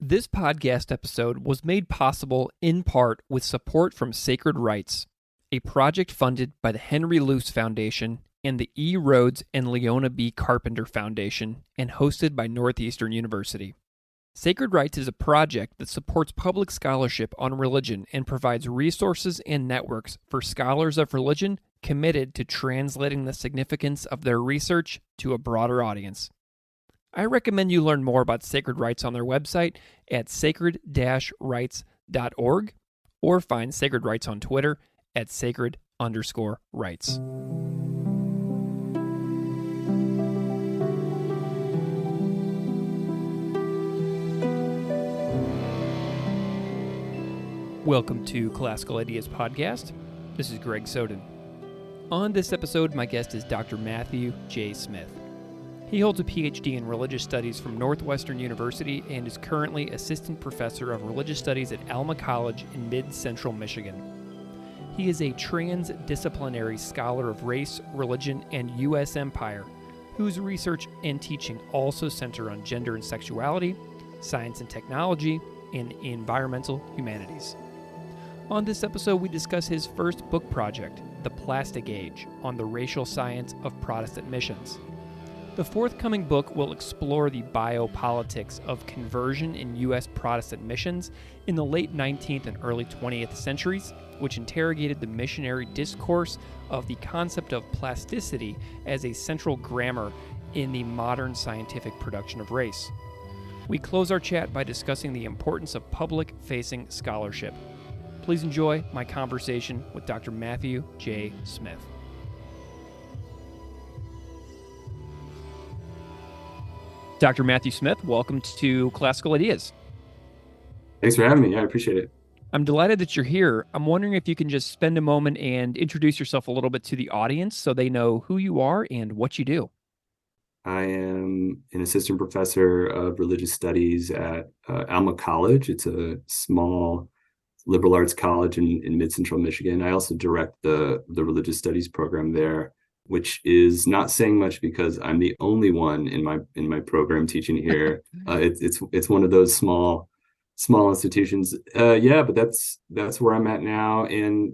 This podcast episode was made possible in part with support from Sacred Rights, a project funded by the Henry Luce Foundation and the E. Rhodes and Leona B. Carpenter Foundation and hosted by Northwestern University. Sacred Rights is a project that supports public scholarship on religion and provides resources and networks for scholars of religion committed to translating the significance of their research to a broader audience. I recommend you learn more about Sacred Rights on their website at sacred-rights.org or find Sacred Rights on Twitter at sacred_rights. Welcome to Classical Ideas Podcast. This is Greg Soden. On this episode, my guest is Dr. Matthew J. Smith. He holds a Ph.D. in Religious Studies from Northwestern University and is currently Assistant Professor of Religious Studies at Alma College in mid-central Michigan. He is a transdisciplinary scholar of race, religion, and U.S. empire, whose research and teaching also center on gender and sexuality, science and technology, and environmental humanities. On this episode, we discuss his first book project, The Plastic Age, on the racial science of Protestant Missions. The forthcoming book will explore the biopolitics of conversion in U.S. Protestant missions in the late 19th and early 20th centuries, which interrogated the missionary discourse of the concept of plasticity as a central grammar in the modern scientific production of race. We close our chat by discussing the importance of public-facing scholarship. Please enjoy my conversation with Dr. Matthew J. Smith. Dr. Matthew Smith, welcome to Classical Ideas. Thanks for having me. I appreciate it. I'm delighted that you're here. I'm wondering if you can just spend a moment and introduce yourself a little bit to the audience so they know who you are and what you do. I am an assistant professor of religious studies at Alma College. It's a small liberal arts college in mid-central Michigan. I also direct the religious studies program there, which is not saying much because I'm the only one in my program teaching here. It's one of those small institutions. But that's where I'm at now. And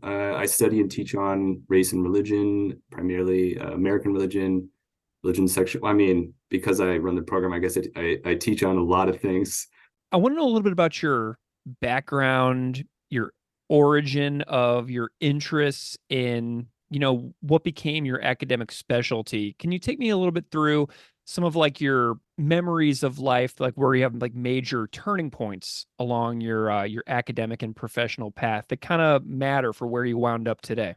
I study and teach on race and religion, primarily American religion sexual. I mean, because I run the program, I guess I teach on a lot of things. I want to know a little bit about your background, your origin of your interests in, what became your academic specialty. Can you take me a little bit through some of your memories of life, where you have major turning points along your academic and professional path that kind of matter for where you wound up today?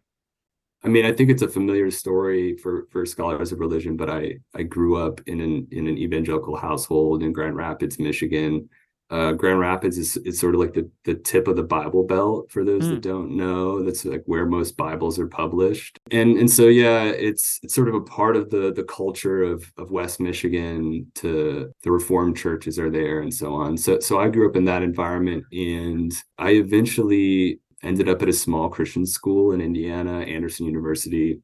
I mean, I think it's a familiar story for scholars of religion, but I grew up in an evangelical household in Grand Rapids, Michigan. Grand Rapids is sort of like the tip of the Bible Belt for those that don't know. That's where most Bibles are published. And so, it's sort of a part of the culture of West Michigan. To the Reformed churches are there and so on. So I grew up in that environment, and I eventually ended up at a small Christian school in Indiana, Anderson University,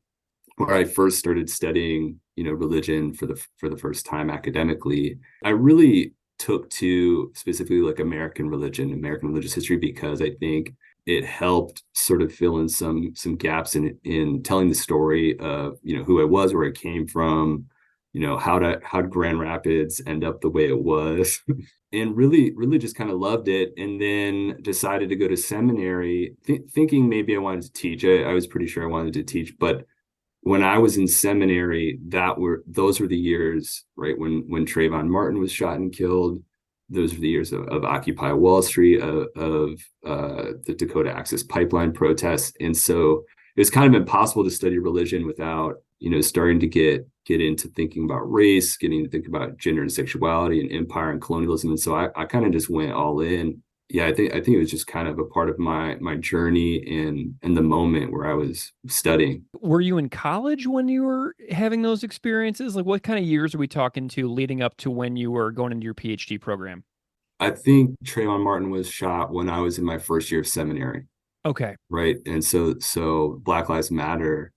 where I first started studying, religion for the first time academically. I really took to specifically American religious history, because I think it helped sort of fill in some gaps in telling the story of, who I was, where I came from, how did Grand Rapids end up the way it was, and really just kind of loved it. And then decided to go to seminary, thinking maybe I wanted to teach. I was pretty sure I wanted to teach, but when I was in seminary, those were the years, right, when Trayvon Martin was shot and killed. Those were the years of Occupy Wall Street, of the Dakota Access Pipeline protests. And so it was kind of impossible to study religion without, starting to get into thinking about race, getting to think about gender and sexuality and empire and colonialism. And so I kind of just went all in. Yeah, I think it was just kind of a part of my journey and the moment where I was studying. Were you in college when you were having those experiences? What kind of years are we talking to leading up to when you were going into your PhD program? I think Trayvon Martin was shot when I was in my first year of seminary. Okay. Right. And so Black Lives Matter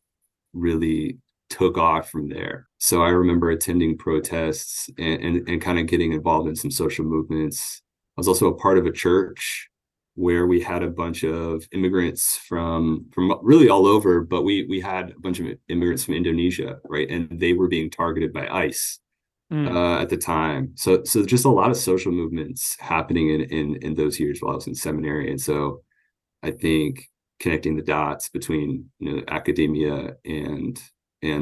really took off from there. So I remember attending protests and kind of getting involved in some social movements was also a part of a church where we had a bunch of immigrants from really all over, but we had a bunch of immigrants from Indonesia, right? And they were being targeted by ICE Mm, at the time. So just a lot of social movements happening in those years while I was in seminary. And so I think connecting the dots between academia and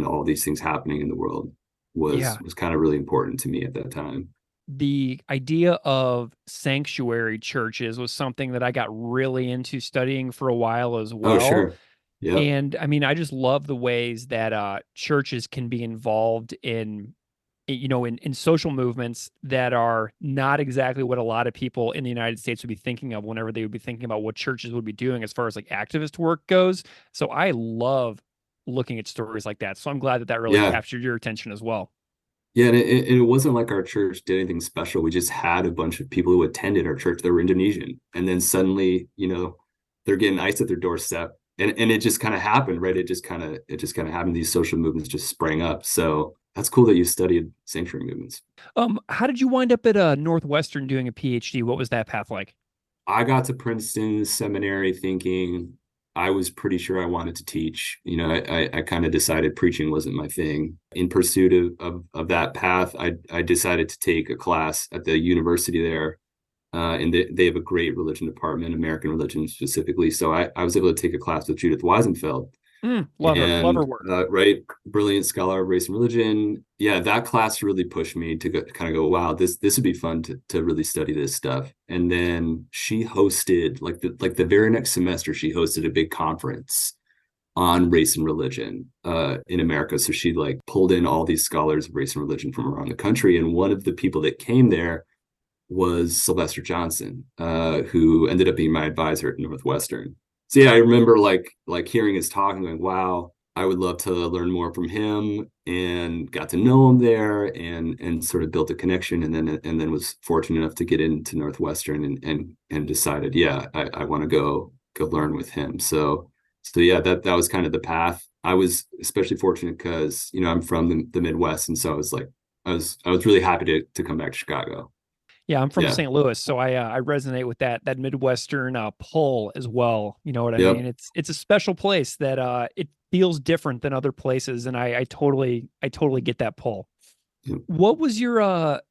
all these things happening in the world yeah. was kind of really important to me at that time. The idea of sanctuary churches was something that I got really into studying for a while as Oh, well. sure. Yep. And I mean, I just love the ways that churches can be involved in social movements that are not exactly what a lot of people in the United States would be thinking of whenever they would be thinking about what churches would be doing as far as like activist work goes. So I love looking at stories like that. So I'm glad that that really Yeah. captured your attention as well. Yeah, and it wasn't like our church did anything special. We just had a bunch of people who attended our church that were Indonesian. And then suddenly, they're getting ice at their doorstep. And it just kind of happened, right? It just kind of happened. These social movements just sprang up. So that's cool that you studied sanctuary movements. How did you wind up at Northwestern doing a PhD? What was that path like? I got to Princeton seminary thinking I was pretty sure I wanted to teach. I kind of decided preaching wasn't my thing. In pursuit of that path, I decided to take a class at the university there. And they have a great religion department, American religion specifically. So I was able to take a class with Judith Weisenfeld, Love her. Love her and work. right, brilliant scholar of race and religion. Yeah, that class really pushed me to kind of go, wow, this would be fun to really study this stuff. And then she hosted like the very next semester, she hosted a big conference on race and religion in America. So she like pulled in all these scholars of race and religion from around the country, and one of the people that came there was Sylvester Johnson, who ended up being my advisor at Northwestern. So yeah, I remember like hearing his talk and going, wow, I would love to learn more from him, and got to know him there and sort of built a connection, and then was fortunate enough to get into Northwestern and decided, yeah, I want to go learn with him. So yeah, that was kind of the path. I was especially fortunate because I'm from the Midwest, and so I was like I was really happy to come back to Chicago. Yeah, I'm from Yeah. St. Louis, so I resonate with that Midwestern pull as well. You know what I mean? Yep. It's a special place that it feels different than other places, and I totally get that pull. Yep. What was your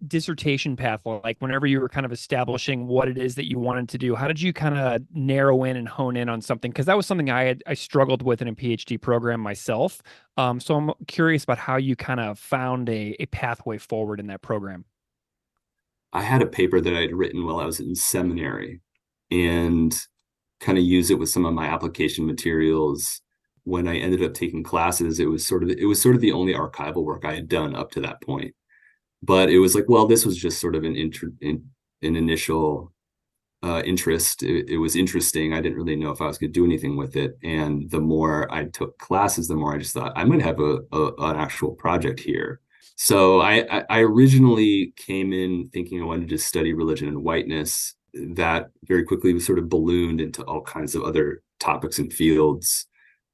dissertation path like whenever you were kind of establishing what it is that you wanted to do? How did you kind of narrow in and hone in on something? Because that was something I struggled with in a PhD program myself. So I'm curious about how you kind of found a pathway forward in that program. I had a paper that I'd written while I was in seminary and kind of use it with some of my application materials. When I ended up taking classes, it was sort of the only archival work I had done up to that point. But it was like, well, this was just sort of an initial interest. It was interesting. I didn't really know if I was going to do anything with it. And the more I took classes, the more I just thought I might have an actual project here. So I originally came in thinking I wanted to study religion and whiteness. That very quickly was sort of ballooned into all kinds of other topics and fields,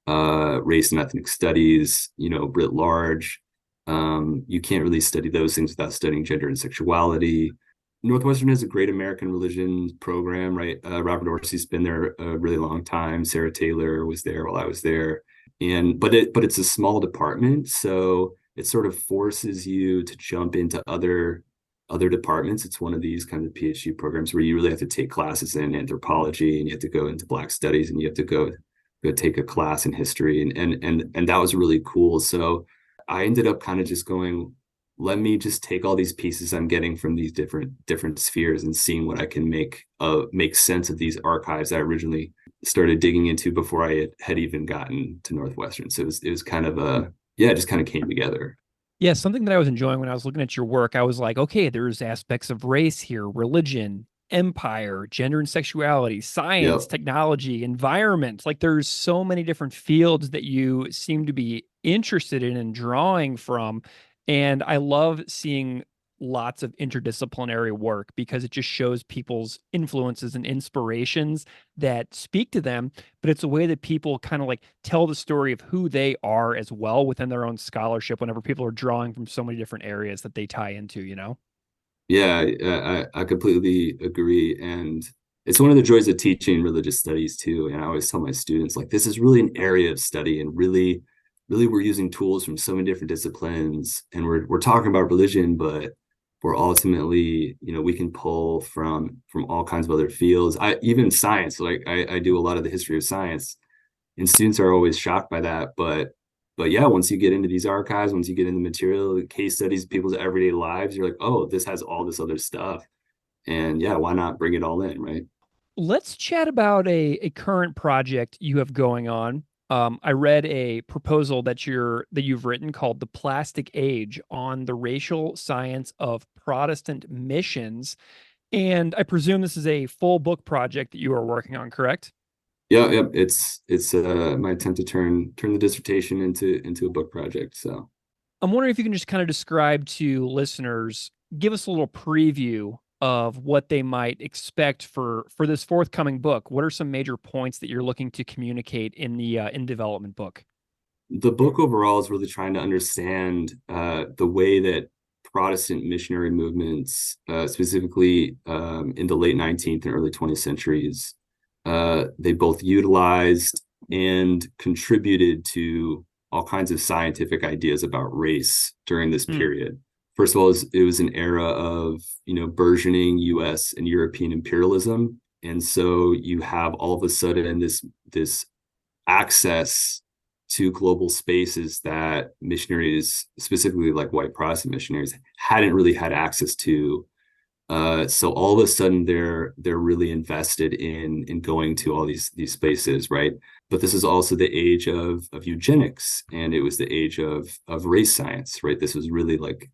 race and ethnic studies, writ large. You can't really study those things without studying gender and sexuality. Northwestern has a great American religion program, right? Robert Orsi's been there a really long time. Sarah Taylor was there while I was there, but it's a small department, so it sort of forces you to jump into other departments. It's one of these kind of PhD programs where you really have to take classes in anthropology, and you have to go into Black studies, and you have to go take a class in history, and that was really cool. So I ended up kind of just going, let me just take all these pieces I'm getting from these different spheres and seeing what I can make sense of these archives I originally started digging into before I had even gotten to Northwestern. So it was kind of it just kind of came together. Yeah, something that I was enjoying when I was looking at your work, I was like, okay, there's aspects of race here, religion, empire, gender and sexuality, science, Yep. technology, environment. Like there's so many different fields that you seem to be interested in and drawing from. And I love seeing lots of interdisciplinary work because it just shows people's influences and inspirations that speak to them, but it's a way that people kind of like tell the story of who they are as well within their own scholarship whenever people are drawing from so many different areas that they tie into, you know? Yeah, I completely agree. And it's one of the joys of teaching religious studies too. And I always tell my students, like, this is really an area of study, and really we're using tools from so many different disciplines, and we're talking about religion, but we're ultimately, we can pull from all kinds of other fields. Even science, like I do a lot of the history of science, and students are always shocked by that. But yeah, once you get into these archives, once you get into material, case studies, people's everyday lives, you're like, oh, this has all this other stuff. And yeah, why not bring it all in, right? Let's chat about a current project you have going on. I read a proposal that you've written called "The Plastic Age" on the racial science of Protestant missions, and I presume this is a full book project that you are working on, correct? Yeah, yeah. It's my attempt to turn the dissertation into a book project. So I'm wondering if you can just kind of describe to listeners, give us a little preview of what they might expect for this forthcoming book. What are some major points that you're looking to communicate in the in development book? the book overall is really trying to understand the way that Protestant missionary movements, specifically in the late 19th and early 20th centuries, they both utilized and contributed to all kinds of scientific ideas about race during this Hmm. period. First of all, it was an era of burgeoning U.S. and European imperialism, and so you have all of a sudden this access to global spaces that missionaries, specifically like white Protestant missionaries, hadn't really had access to. So all of a sudden they're really invested in going to all these spaces, right? But this is also the age of eugenics, and it was the age of race science, right? This was really like,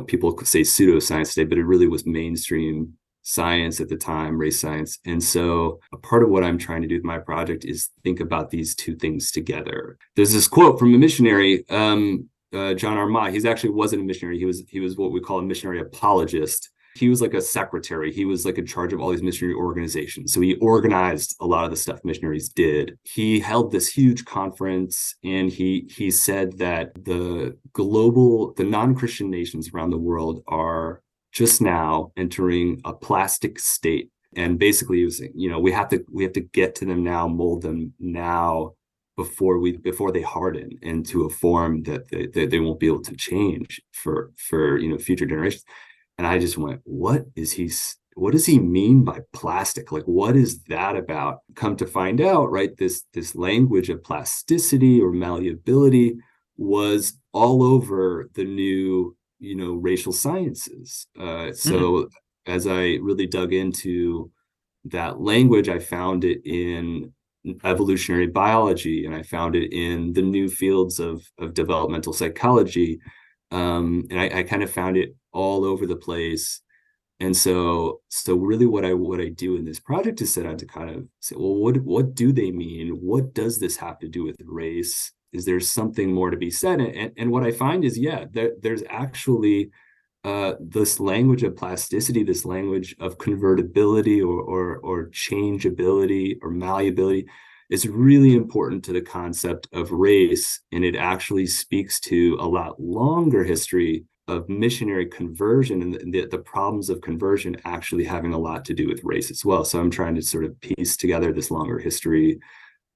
people could say pseudoscience today, but it really was mainstream science at the time, race science. And so a part of what I'm trying to do with my project is think about these two things together. There's this quote from a missionary, John Armat. He actually wasn't a missionary. He was what we call a missionary apologist. He was like a secretary. He was like in charge of all these missionary organizations. So he organized a lot of the stuff missionaries did. He held this huge conference, and he said that the non-Christian nations around the world are just now entering a plastic state. And basically, he was saying, we have to get to them now, mold them now before they harden into a form that they won't be able to change for future generations. And I just went, what does he mean by plastic? Like, what is that about? Come to find out, right, this language of plasticity or malleability was all over the new, racial sciences. Hmm. So as I really dug into that language, I found it in evolutionary biology, and I found it in the new fields of developmental psychology. And I kind of found it all over the place. And so really what I do in this project is set out to kind of say, well, what do they mean? What does this have to do with race? Is there something more to be said? And what I find is, yeah, there's actually this language of plasticity, this language of convertibility or changeability or malleability is really important to the concept of race. And it actually speaks to a lot longer history of missionary conversion, and the problems of conversion actually having a lot to do with race as well. So I'm trying to sort of piece together this longer history,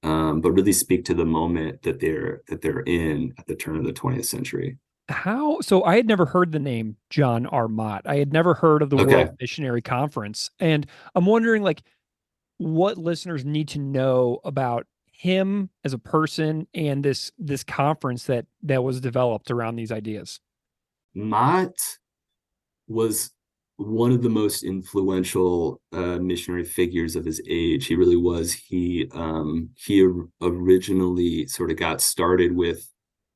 but really speak to the moment that they're in at the turn of the 20th century. How so I had never heard the name John Armat. I had never heard of the Okay. World Missionary Conference. And I'm wondering like what listeners need to know about him as a person and this conference that was developed around these ideas. Mott was one of the most influential missionary figures of his age. He really was. He originally sort of got started with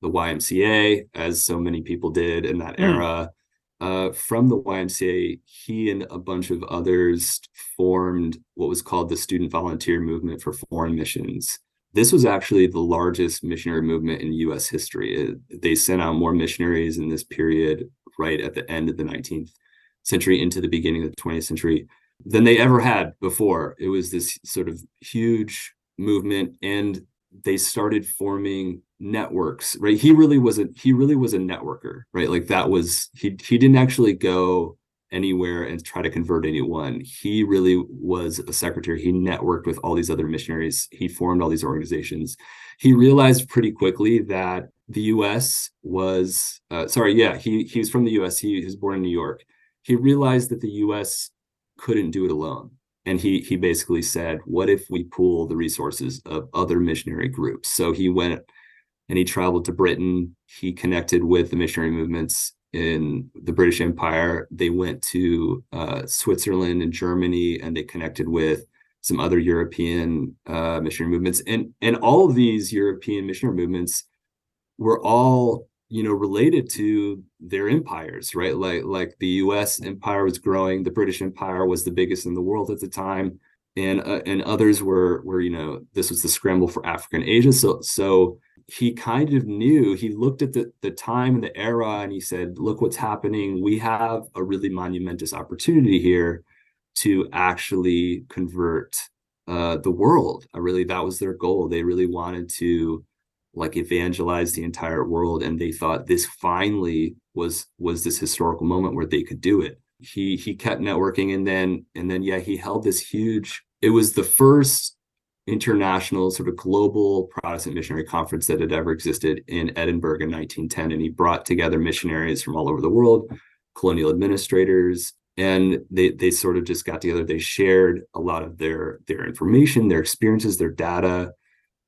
the YMCA, as so many people did in that Mm. era. From the YMCA, he and a bunch of others formed what was called the Student Volunteer Movement for Foreign Missions. This was actually the largest missionary movement in U.S. history. They sent out more missionaries in this period, right at the end of the 19th century into the beginning of the 20th century, than they ever had before. It was this sort of huge movement, and they started forming networks, right? He really was a networker, right? Like that was he didn't actually go anywhere and try to convert anyone. He really was a secretary. He networked with all these other missionaries. He formed all these organizations. He realized pretty quickly that the U.S. was he was from the U.S. He was born in New York. He realized that the U.S. couldn't do it alone. And he basically said, what if we pool the resources of other missionary groups? So he went and he traveled to Britain. He connected with the missionary movements in the British Empire. They went to Switzerland and Germany, and they connected with some other European missionary movements. And all of these European missionary movements were all, related to their empires, right? Like the U.S. empire was growing, the British Empire was the biggest in the world at the time, and others were this was the scramble for Africa and Asia. So he kind of knew. He looked at the time and the era, and he said, "Look what's happening. We have a really monumentous opportunity here to actually convert the world." That was their goal. They really wanted to evangelize the entire world, and they thought this finally was this historical moment where they could do it. He kept networking, and then he held this huge. It was the first international sort of global Protestant missionary conference that had ever existed in Edinburgh in 1910, and he brought together missionaries from all over the world, colonial administrators, and they sort of just got together. They shared a lot of their information, their experiences, their data,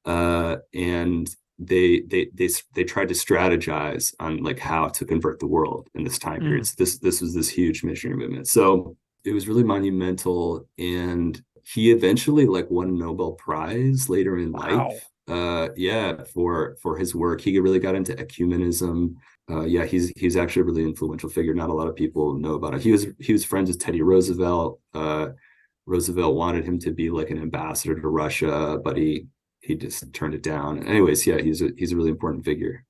and they tried to strategize on how to convert the world in this time period. So this was this huge missionary movement. So it was really monumental, and he eventually won a Nobel Prize later in life. For his work. He really got into ecumenism. He's actually a really influential figure. Not a lot of people know about it. He was friends with Teddy Roosevelt. Roosevelt wanted him to be an ambassador to Russia, but he just turned it down. Anyways, he's a really important figure.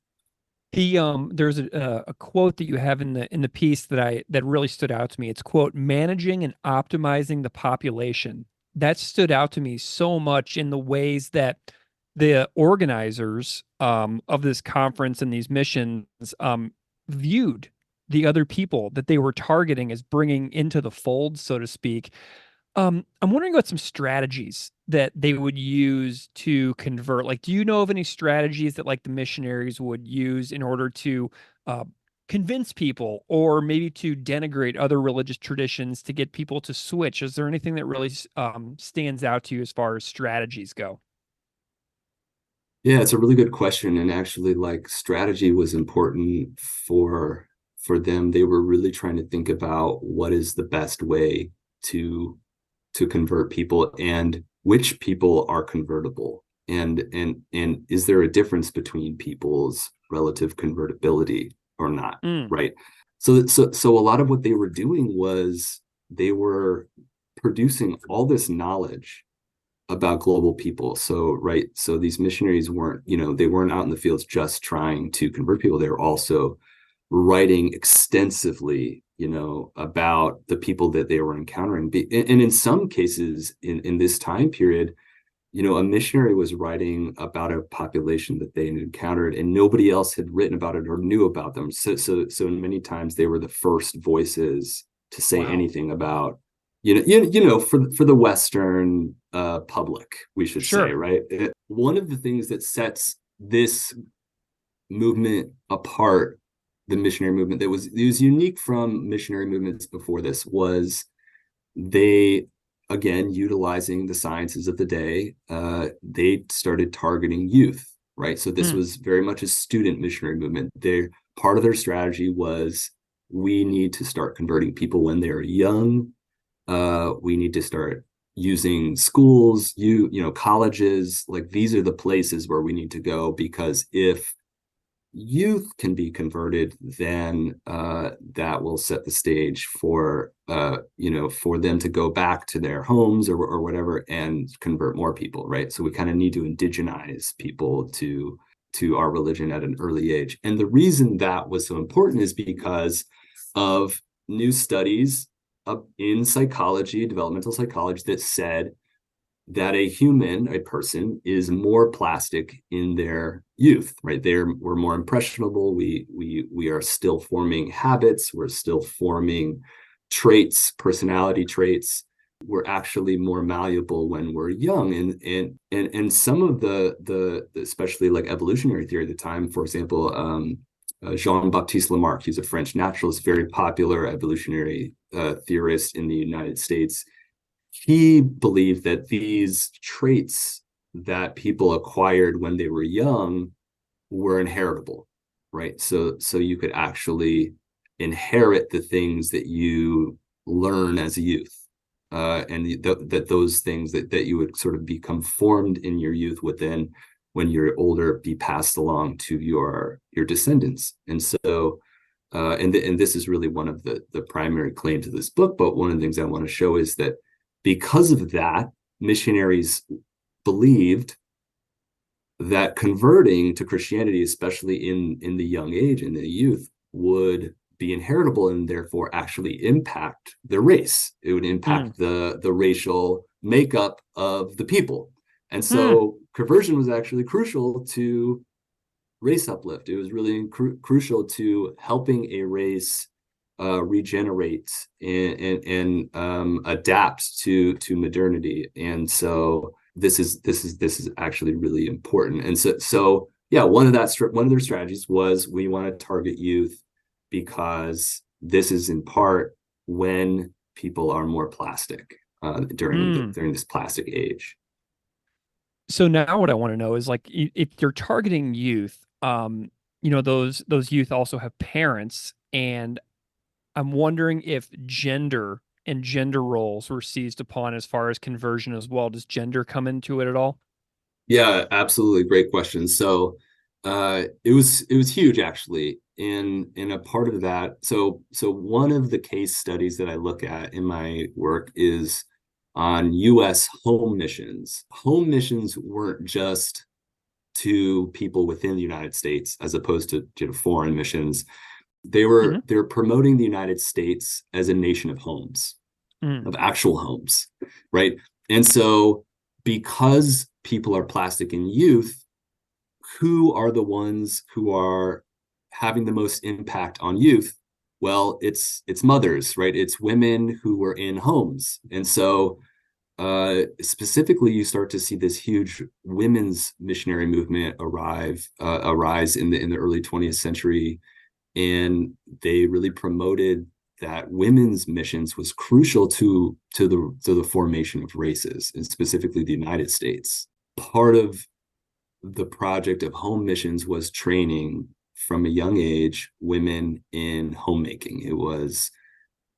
There's a quote that you have in the piece that really stood out to me. It's quote, "Managing and optimizing the population." That stood out to me so much in the ways that the organizers of this conference and these missions viewed the other people that they were targeting as bringing into the fold, so to speak. I'm wondering about some strategies that they would use to convert. Do you know of any strategies that the missionaries would use in order to convince people, or maybe to denigrate other religious traditions to get people to switch? Is there anything that really stands out to you as far as strategies go? Yeah, it's a really good question. And actually, strategy was important for them. They were really trying to think about what is the best way to convert people, and which people are convertible, and is there a difference between people's relative convertibility or not, right? So a lot of what they were doing was they were producing all this knowledge about global people. So these missionaries weren't out in the fields just trying to convert people. They were also writing extensively about the people that they were encountering. And in some cases in this time period, a missionary was writing about a population that they had encountered, and nobody else had written about it or knew about them. So many times they were the first voices to say anything about, for the Western public, we should say, right? One of the things that sets this movement apart, the missionary movement, it was unique from missionary movements before this, was they, again, utilizing the sciences of the day, they started targeting youth, right? So this was very much a student missionary movement. Part of their strategy was, we need to start converting people when they're young. We need to start using schools, colleges. These are the places where we need to go, because if youth can be converted, then that will set the stage for them to go back to their homes or whatever and convert more people, right? So we kind of need to indigenize people to our religion at an early age. And the reason that was so important is because of new studies in psychology, developmental psychology, that said that a person is more plastic in their youth, right? We're more impressionable. We are still forming habits. We're still forming traits, personality traits, we're actually more malleable when we're young. And some of the especially like evolutionary theory at the time, for example, Jean-Baptiste Lamarck, he's a French naturalist, very popular evolutionary theorist in the United States. He believed that these traits that people acquired when they were young were inheritable, right? So you could actually inherit the things that you learn as a youth, that those things that you would sort of become formed in your youth would then, when you're older, be passed along to your descendants. And so, and this is really one of the primary claims of this book. But one of the things I want to show is that because of that, missionaries believed that converting to Christianity, especially in the young age, in the youth, would be inheritable and therefore actually impact the race. It would impact the racial makeup of the people. And so conversion was actually crucial to race uplift. It was really crucial to helping a race regenerate and adapt to modernity. And so this is actually really important. And so yeah, one of their strategies was, we want to target youth because this is in part when people are more plastic during this plastic age. So now what I want to know is, like, if you're targeting youth, those youth also have parents, and I'm wondering if gender and gender roles were seized upon as far as conversion as well. Does gender come into it at all? Yeah, absolutely. Great question. So it was huge actually. In a part of that, so one of the case studies that I look at in my work is on US home missions. Home missions weren't just to people within the United States as opposed to foreign missions. They were promoting the United States as a nation of homes, of actual homes, right? And so because people are plastic in youth, who are the ones who are having the most impact on youth? Well, it's mothers, right? It's women who were in homes. And so specifically, you start to see this huge women's missionary movement arise in the early 20th century, and they really promoted that women's missions was crucial to the formation of races, and specifically the United States. Part of the project of home missions was training from a young age women in homemaking. It was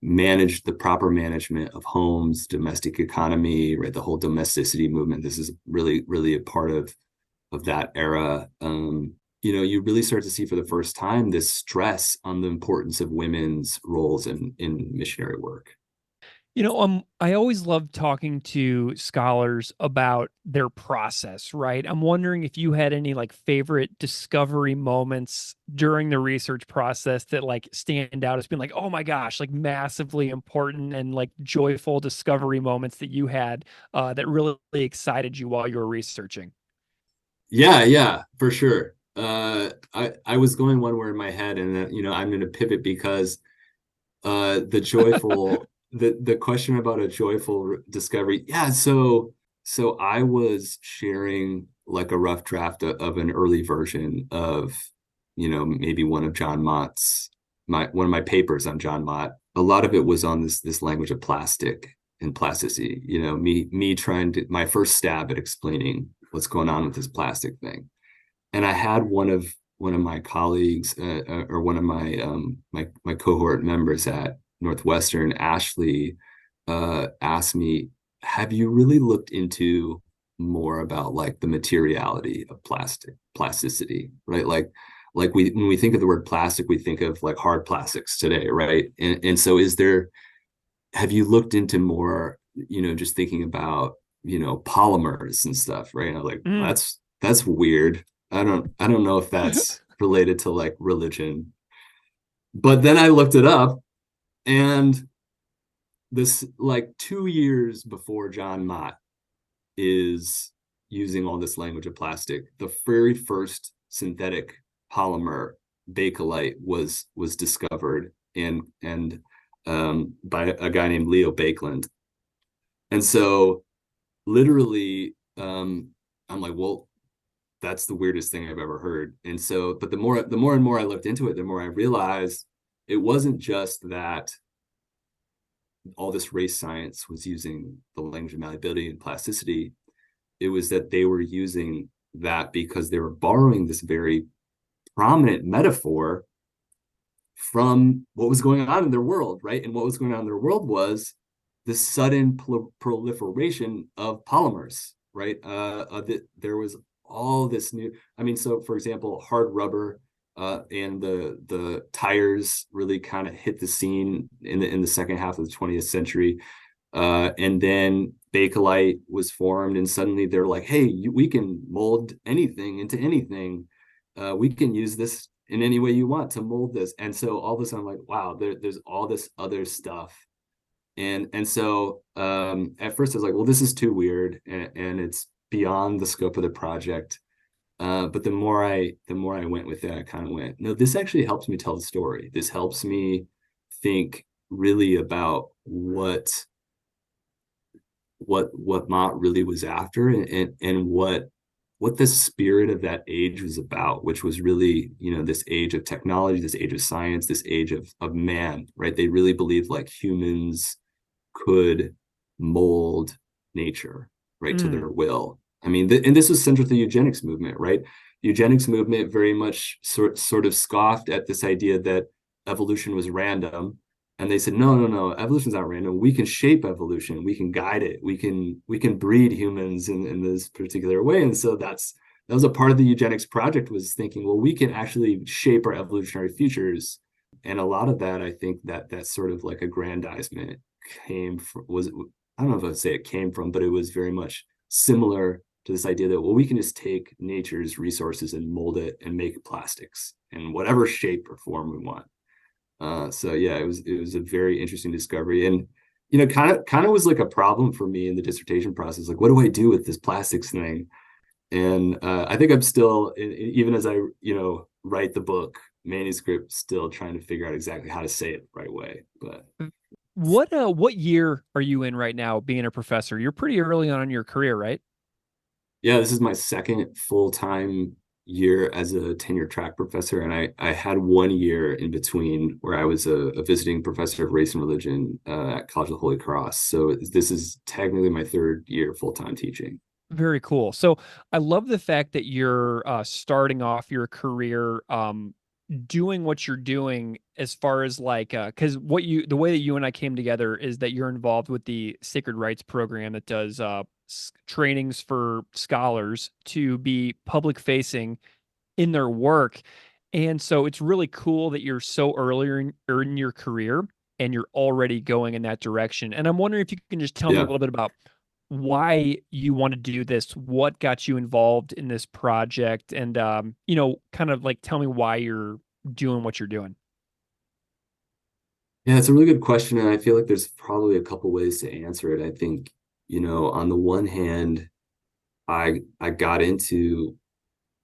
the proper management of homes, domestic economy, right? The whole domesticity movement. This is really, really a part of that era. You really start to see for the first time this stress on the importance of women's roles in missionary work. I always love talking to scholars about their process, right? I'm wondering if you had any like favorite discovery moments during the research process that like stand out as being like, oh my gosh, like massively important and like joyful discovery moments that you had that really excited you while you were researching. Yeah, for sure. I was going one word in my head, and I'm going to pivot because the joyful the question about a joyful discovery. Yeah, so I was sharing like a rough draft of an early version of maybe one of John Mott's one of my papers on John Mott. A lot of it was on this language of plastic and plasticity. Me trying to, my first stab at explaining what's going on with this plastic thing. And I had one of my colleagues or one of my cohort members at Northwestern, Ashley, asked me, have you really looked into more about like the materiality of plasticity, right? Like when we think of the word plastic, we think of like hard plastics today, right? And so have you looked into more, just thinking about, polymers and stuff, right? And I was like, Mm. that's weird. I don't know if that's related to like religion. But then I looked it up, and this like 2 years before John Mott is using all this language of plastic, the very first synthetic polymer bakelite was discovered, and by a guy named Leo Baekeland. And so literally, I'm like, well, that's the weirdest thing I've ever heard. And so, but the more and more I looked into it, the more I realized it wasn't just that all this race science was using the language of malleability and plasticity. It was that they were using that because they were borrowing this very prominent metaphor from what was going on in their world, right? And what was going on in their world was the sudden proliferation of polymers, right? There was all this new. I mean, so for example, hard rubber and the tires really kind of hit the scene in the second half of the 20th century, and then Bakelite was formed, and suddenly they're like, "Hey, we can mold anything into anything. We can use this in any way you want to mold this." And so all of a sudden, I'm like, wow, there's all this other stuff. And so at first I was like, well, this is too weird, and it's beyond the scope of the project. But the more I went with it, I kind of went, no, this actually helps me tell the story. This helps me think really about what Mott really was after, and what the spirit of that age was about, which was really, this age of technology, this age of science, this age of man, right? They really believed like humans could mold nature, right, to their will. I mean, and this was central to the eugenics movement, right? The eugenics movement very much sort of scoffed at this idea that evolution was random. And they said, no, evolution's not random. We can shape evolution. We can guide it. We can breed humans in this particular way. And so that was a part of the eugenics project, was thinking, well, we can actually shape our evolutionary futures. And a lot of that, I think that sort of like aggrandizement I don't know if I'd say it came from, but it was very much similar to this idea that, well, we can just take nature's resources and mold it and make plastics in whatever shape or form we want. So yeah, it was a very interesting discovery, and kind of was like a problem for me in the dissertation process. Like, what do I do with this plastics thing? And I think I'm still, even as I write the book manuscript, still trying to figure out exactly how to say it the right way. But what year are you in right now, being a professor? You're pretty early on in your career, right? yeah, this is my second full-time year as a tenure track professor, and I had 1 year in between where I was a visiting professor of race and religion at College of the Holy Cross. So this is technically my third year full-time teaching. Very cool. So I love the fact that you're starting off your career doing what you're doing, as far as like because the way that you and I came together is that you're involved with the Sacred Rights program that does trainings for scholars to be public facing in their work. And so it's really cool that you're so earlier in your career and you're already going in that direction. And I'm wondering if you can just tell me a Yeah. little bit about why you want to do this, what got you involved in this project, and kind of like tell me why you're doing what you're doing. Yeah, it's a really good question, and I feel like there's probably a couple ways to answer it. I think, on the one hand, I got into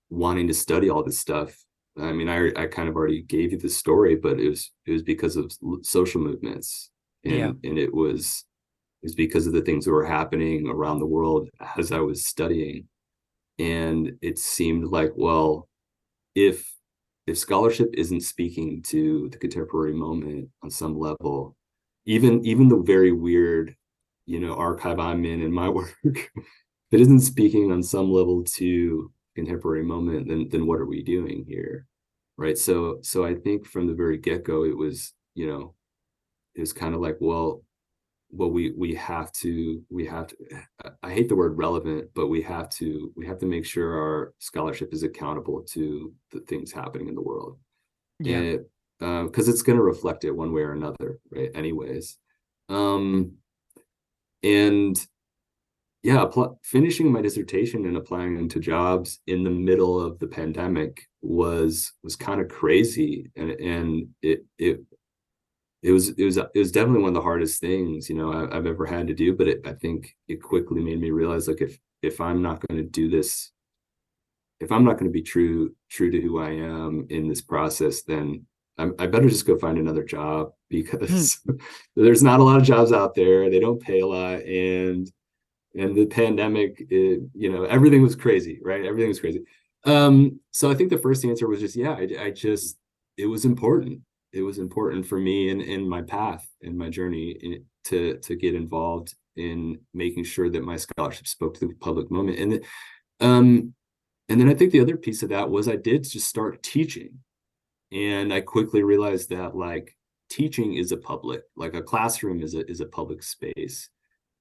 wanting to study all this stuff. I mean, I kind of already gave you the story, but it was because of social movements, Yeah. and it was because of the things that were happening around the world as I was studying. And it seemed like, well, if scholarship isn't speaking to the contemporary moment on some level, even the very weird, archive I'm in my work, if it isn't speaking on some level to contemporary moment, then what are we doing here? Right. So I think from the very get-go, it was kind of like, well, we have to, I hate the word relevant, but we have to make sure our scholarship is accountable to the things happening in the world, Yeah. and because it's going to reflect it one way or another, right? Anyways. And yeah, finishing my dissertation and applying into jobs in the middle of the pandemic was kind of crazy, and it was definitely one of the hardest things I've ever had to do. But I think it quickly made me realize, like, if I'm not going to do this, if I'm not going to be true to who I am in this process, then I better just go find another job, because there's not a lot of jobs out there. They don't pay a lot, and the pandemic, everything was crazy, right? Everything was crazy. So I think the first answer was just, yeah, I just, it was important. It was important for me in my path, in my journey, to get involved in making sure that my scholarship spoke to the public moment. And then I think the other piece of that was I did just start teaching. And I quickly realized that like teaching is like a classroom is a public space.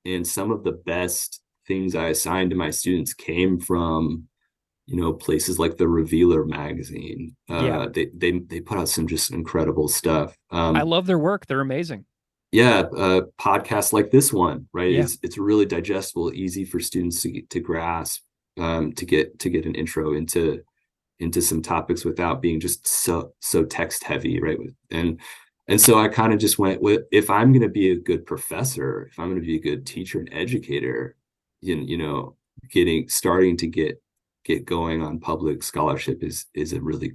And some of the best things I assigned to my students came from, places like the Revealer magazine. Yeah. They put out some just incredible stuff. I love their work. They're amazing. Yeah, podcasts like this one, right? Yeah. It's really digestible, easy for students to grasp, to get an intro into some topics without being just so text heavy, right? And so I kind of just went with, if I'm going to be a good professor, if I'm going to be a good teacher and educator, starting to get going on public scholarship is a really,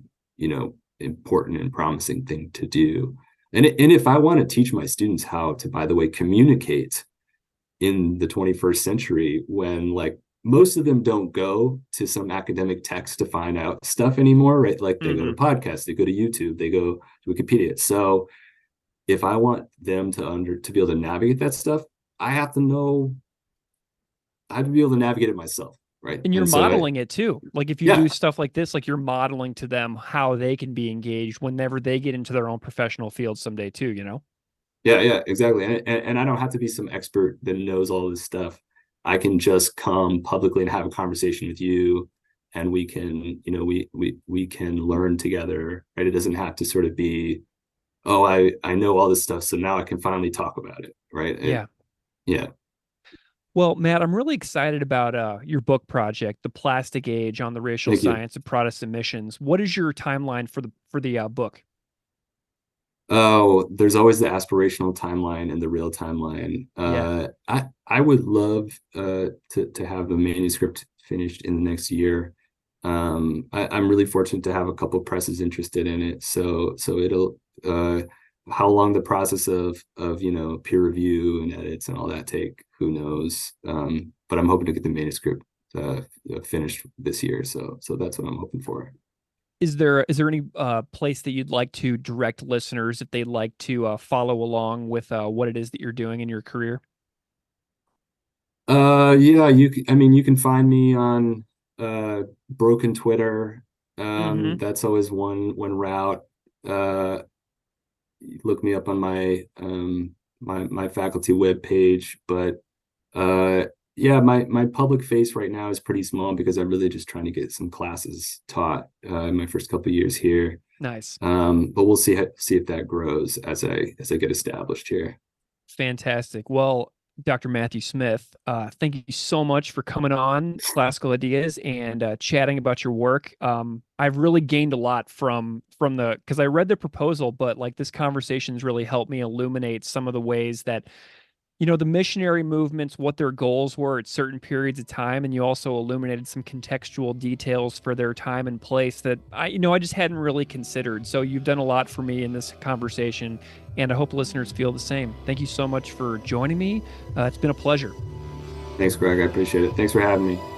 important and promising thing to do. And if I want to teach my students how to, by the way, communicate in the 21st century, when like most of them don't go to some academic text to find out stuff anymore, right? Like they go to podcasts, they go to YouTube, they go to Wikipedia. So if I want them to be able to navigate that stuff, I have to be able to navigate it myself, right? And you're modeling it too. Like if you do stuff like this, like you're modeling to them how they can be engaged whenever they get into their own professional field someday too, Yeah, exactly. And I don't have to be some expert that knows all this stuff. I can just come publicly and have a conversation with you, and we can, we can learn together, right? It doesn't have to sort of be, oh, I know all this stuff, so now I can finally talk about it, right? Yeah. Well, Matt, I'm really excited about your book project, The Plastic Age on the Racial Thank you. Science of Protestant Missions. What is your timeline for the book? Oh, there's always the aspirational timeline and the real timeline. I would love to have the manuscript finished in the next year. I'm really fortunate to have a couple presses interested in it. So it'll how long the process of peer review and edits and all that take, who knows? But I'm hoping to get the manuscript finished this year. So that's what I'm hoping for. Is there any place that you'd like to direct listeners if they'd like to follow along with what it is that you're doing in your career? Yeah, you can find me on Broken Twitter. That's always one route. Look me up on my my faculty web page, but yeah, my public face right now is pretty small because I'm really just trying to get some classes taught in my first couple of years here. Nice. But we'll see if that grows as I get established here. Fantastic. Well, Dr. Matthew Smith, thank you so much for coming on Classical Ideas and chatting about your work. I've really gained a lot from because I read the proposal, but like this conversation's really helped me illuminate some of the ways that the missionary movements, what their goals were at certain periods of time. And you also illuminated some contextual details for their time and place that I just hadn't really considered. So you've done a lot for me in this conversation, and I hope listeners feel the same. Thank you so much for joining me. It's been a pleasure. Thanks, Greg. I appreciate it. Thanks for having me.